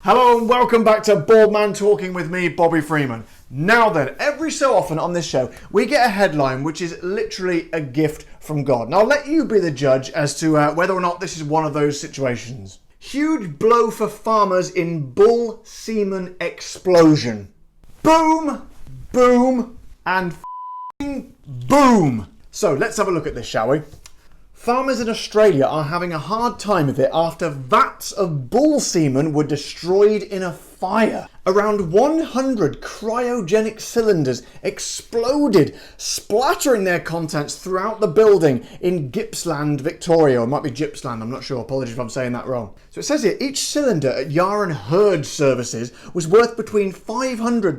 Hello and welcome back to Bald Man Talking with me, Bobby Freeman. Now then, every so often on this show, we get a headline which is literally a gift from God. Now I'll let you be the judge as to whether or not this is one of those situations. Huge blow for farmers in bull semen explosion. Boom, boom, and boom. So let's have a look at this, shall we? Farmers in Australia are having a hard time of it after vats of bull semen were destroyed in a fire. Around 100 cryogenic cylinders exploded, splattering their contents throughout the building in Gippsland, Victoria. Or it might be Gippsland, I'm not sure. Apologies if I'm saying that wrong. So it says here, each cylinder at Yarra Herd Services was worth between $500 and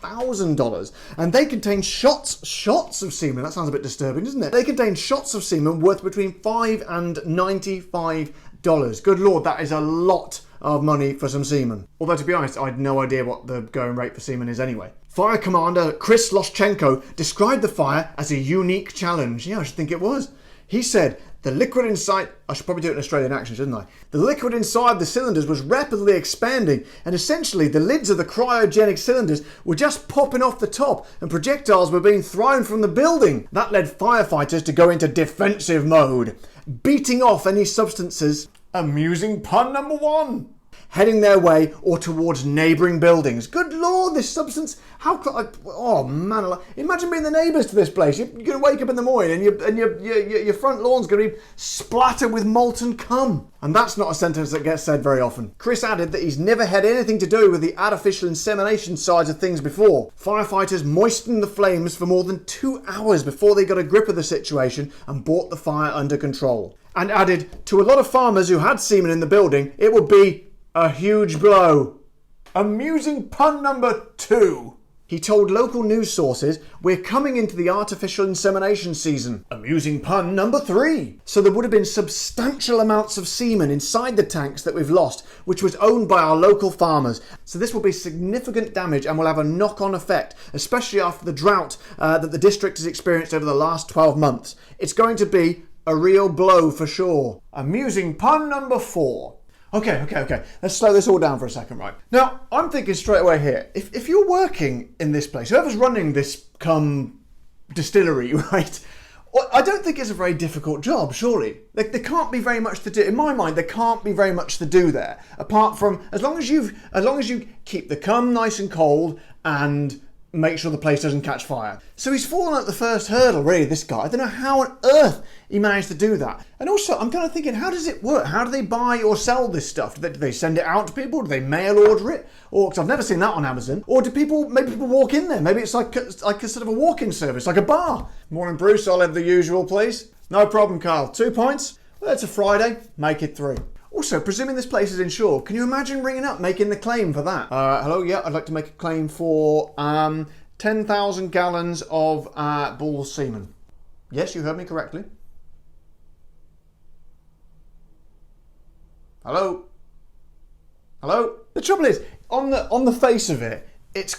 $1,000. And they contain shots of semen. That sounds a bit disturbing, doesn't it? They contain shots of semen worth between $5 and $95. Good Lord, that is a lot of money for some semen. Although to be honest, I had no idea what the going rate for semen is anyway. Fire Commander Chris Loschenko described the fire as a unique challenge. Yeah, I should think it was. He said, the liquid inside... I should probably do it in Australian accent, shouldn't I? The liquid inside the cylinders was rapidly expanding, and essentially the lids of the cryogenic cylinders were just popping off the top, and projectiles were being thrown from the building. That led firefighters to go into defensive mode, beating off any substances... Amusing pun number one. Heading their way or towards neighbouring buildings. Good Lord, this substance. Oh man, imagine being the neighbours to this place. You're going to wake up in the morning and your front lawn's going to be splattered with molten cum. And that's not a sentence that gets said very often. Chris added that he's never had anything to do with the artificial insemination sides of things before. Firefighters moistened the flames for more than 2 hours before they got a grip of the situation and brought the fire under control. And added, to a lot of farmers who had semen in the building, it would be a huge blow. Amusing pun number two. He told local news sources, we're coming into the artificial insemination season. Amusing pun number three. So there would have been substantial amounts of semen inside the tanks that we've lost, which was owned by our local farmers. So this will be significant damage and will have a knock-on effect, especially after the drought that the district has experienced over the last 12 months. It's going to be a real blow for sure. Amusing pun number four. Okay. Let's slow this all down for a second, right? Now, I'm thinking straight away here, if you're working in this place, whoever's running this distillery, right? I don't think it's a very difficult job, surely. Like, there can't be very much to do. In my mind, there can't be very much to do there. Apart from, as long as you keep the cum nice and cold and make sure the place doesn't catch fire. So he's fallen at the first hurdle, really, this guy. I don't know how on earth he managed to do that. And also, I'm kind of thinking, how does it work? How do they buy or sell this stuff? Do they send it out to people? Do they mail order it? Or, because I've never seen that on Amazon. Or maybe people walk in there? Maybe it's like a sort of a walk-in service, like a bar. Morning, Bruce. I'll have the usual, please. No problem, Carl. 2 points? Well, it's a Friday. Make it 3. Also, presuming this place is insured, can you imagine ringing up, making the claim for that? Hello, yeah, I'd like to make a claim for 10,000 gallons of bull semen. Yes, you heard me correctly. Hello? Hello? The trouble is, on the face of it, it's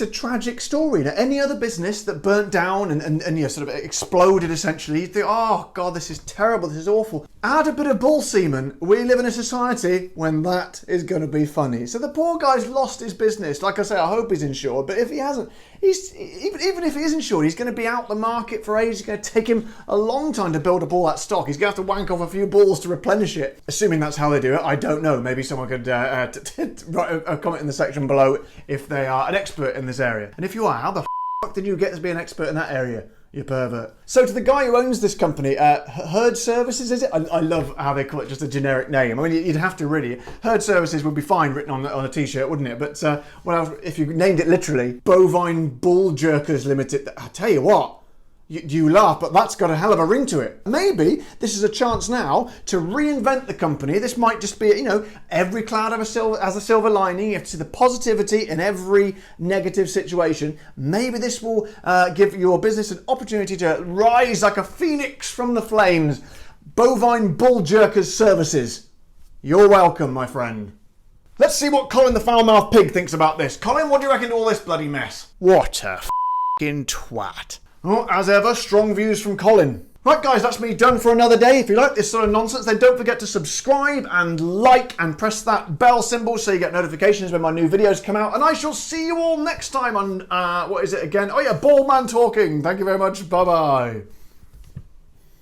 a tragic story. Now, any other business that burnt down and sort of exploded essentially, you think, oh God, this is terrible, this is awful. Add a bit of bull semen, we live in a society when that is going to be funny. So the poor guy's lost his business. Like I say, I hope he's insured, but if he hasn't, even if he is insured, he's going to be out the market for ages. It's going to take him a long time to build up all that stock. He's going to have to wank off a few balls to replenish it. Assuming that's how they do it, I don't know. Maybe someone could write a comment in the section below if they are an expert in this area. And if you are, how the fuck did you get to be an expert in that area? You pervert. So to the guy who owns this company, Herd Services, is it? I love how they call it just a generic name. I mean, you'd have to really. Herd Services would be fine written on a t-shirt, wouldn't it? But if you named it literally, Bovine Bull Jerkers Limited, I tell you what, you laugh, but that's got a hell of a ring to it. Maybe this is a chance now to reinvent the company. This might just be, every cloud has a silver lining. You have to see the positivity in every negative situation. Maybe this will give your business an opportunity to rise like a phoenix from the flames. Bovine Bull Jerkers Services. You're welcome, my friend. Let's see what Colin the foul-mouthed pig thinks about this. Colin, what do you reckon to all this bloody mess? What a f***ing twat. Well, as ever, strong views from Colin. Right guys, that's me done for another day. If you like this sort of nonsense, then don't forget to subscribe and like and press that bell symbol so you get notifications when my new videos come out. And I shall see you all next time on, what is it again? Oh yeah, Bald Man Talking. Thank you very much. Bye-bye.